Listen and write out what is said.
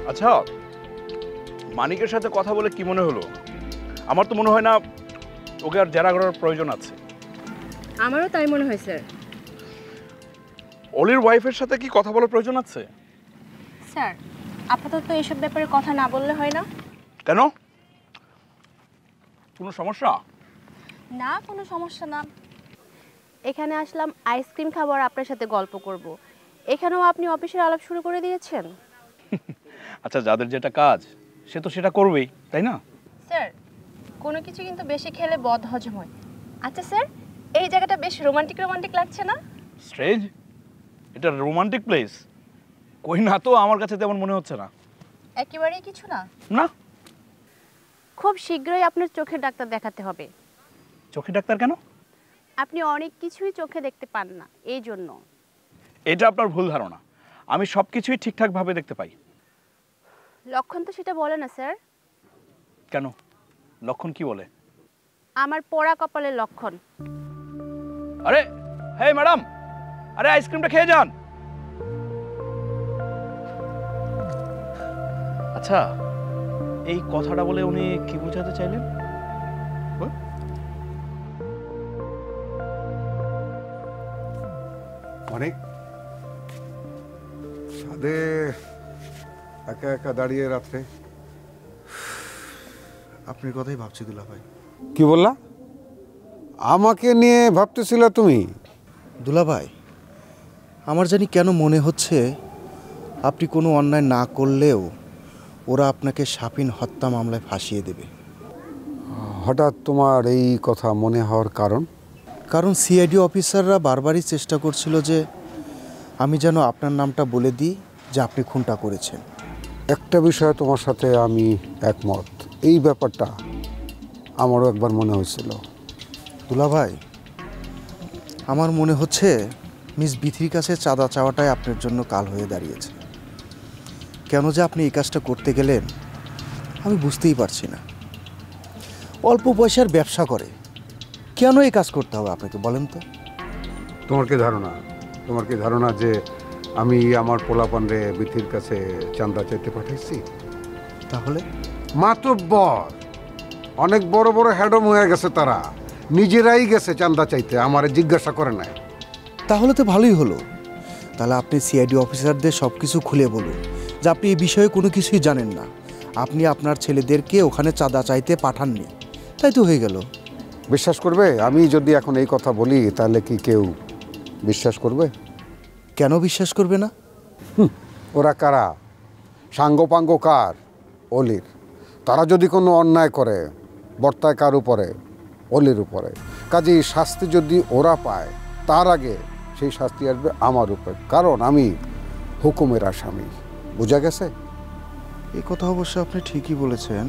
আচ্ছা, মানিকের সাথে কথা বলে কি মনে হলো? আমার তো মনে হয় না ওকে আর জেরা করার প্রয়োজন আছে। আমারও তাই মনে হয় স্যার। অলির ওয়াইফের সাথে কি কথা বলার প্রয়োজন আছে? স্যার, আপাতত এসব ব্যাপারে কথা না বললে হয় না? কেন? কোনো সমস্যা? না, কোনো সমস্যা না। এখানে আসলাম আইসক্রিম খাবো আর আপনার সাথে গল্প করব। এখানেও আপনি অফিসের আলাপ শুরু করে দিয়েছেন। আচ্ছা, যাদের যেটা কাজ সে তো সেটা করবেই, তাই না? স্যার, কোনো কিছু কিন্তু বেশি খেলে বদহজম হয়। আচ্ছা স্যার, এই জায়গাটা বেশ রোমান্টিক রোমান্টিক লাগছে না? স্ট্রেজ? এটা রোমান্টিক প্লেস? কই না তো, আমার কাছে তেমন মনে হচ্ছে না। একেবারেই কিছু না? না। খুব শীঘ্রই আপনার চোখের ডাক্তার দেখাতে হবে। চোখে ডাক্তার কেন? আপনি অনেক কিছুই চোখে দেখতে পান না, এই জন্য। এটা আপনার ভুল ধারণা। আমি সব কিছুই ঠিকঠাকভাবে দেখতে পাই। লক্ষণ তো সেটা বলে না স্যার। কেন? লক্ষণ কি বলে? আমার পোড়া কপালের লক্ষণ। আরে হে ম্যাডাম, আরে আইসক্রিমটা খেয়ে যান। আচ্ছা, এই কথাটা বলে উনি কি বোঝাতে চাইলেন? অনেক ছাদে একা একা দাঁড়িয়ে রাত্রে আপনার কথাই ভাবছি দুলা ভাই। কি বললা? আমাকে নিয়ে ভাবতেছিল তুমি? দুলা ভাই, আমার জানি কেন মনে হচ্ছে আপনি কোনো অন্যায় না করলেও ওরা আপনাকে শাপিন হত্যা মামলায় ফাঁসিয়ে দেবে। হঠাৎ তোমার এই কথা মনে হওয়ার কারণ? কারণ সিআইডি অফিসাররা বারবারই চেষ্টা করছিল যে আমি যেন আপনার নামটা বলে দিই যে আপনি খুনটা করেছেন। একটা বিষয়ে তোমার সাথে আমি একমত, এই ব্যাপারটা আমারও একবার মনে হয়েছিল। দুলা ভাই, আমার মনে হচ্ছে মিস বিথির কাছে চাঁদা চাওয়াটাই আপনার জন্য কাল হয়ে দাঁড়িয়েছে। কেন যে আপনি এই কাজটা করতে গেলেন আমি বুঝতেই পারছি না। অল্প পয়সার ব্যবসা করে কেন এই কাজ করতে হবে আপনাকে বলেন তো? তোমার কি ধারণা যে আমি আমার পোলাপানরে বিথির কাছে চাঁদা চাইতে পাঠাইছি? তাহলে মাতব্বর অনেক বড় বড় হ্যাডম হয়ে গেছে, তারা নিজেরাই গেছে চাঁদা চাইতে, আমারে জিজ্ঞাসা করে নাই। তাহলে তো ভালোই হলো। তাহলে আপনি সিআইডি অফিসারদের সব কিছু খুলে বলুন যে আপনি এই বিষয়ে কোনো কিছুই জানেন না, আপনি আপনার ছেলেদেরকে ওখানে চাঁদা চাইতে পাঠাননি, তাই তো হয়ে গেল। বিশ্বাস করবে? আমি যদি এখন এই কথা বলি তাহলে কি কেউ বিশ্বাস করবে? কেন বিশ্বাস করবে না? ওরা কারা? সাঙ্গপাঙ্গ কার? অলির। তারা যদি কোনো অন্যায় করে বর্তায় কার উপরে? অলির উপরে। কাজেই শাস্তি যদি ওরা পায় তার আগে সেই শাস্তি আসবে আমার উপর, কারণ আমি হুকুমের আসামি। বোঝা গেছে? এই কথা অবশ্য আপনি ঠিকই বলেছেন।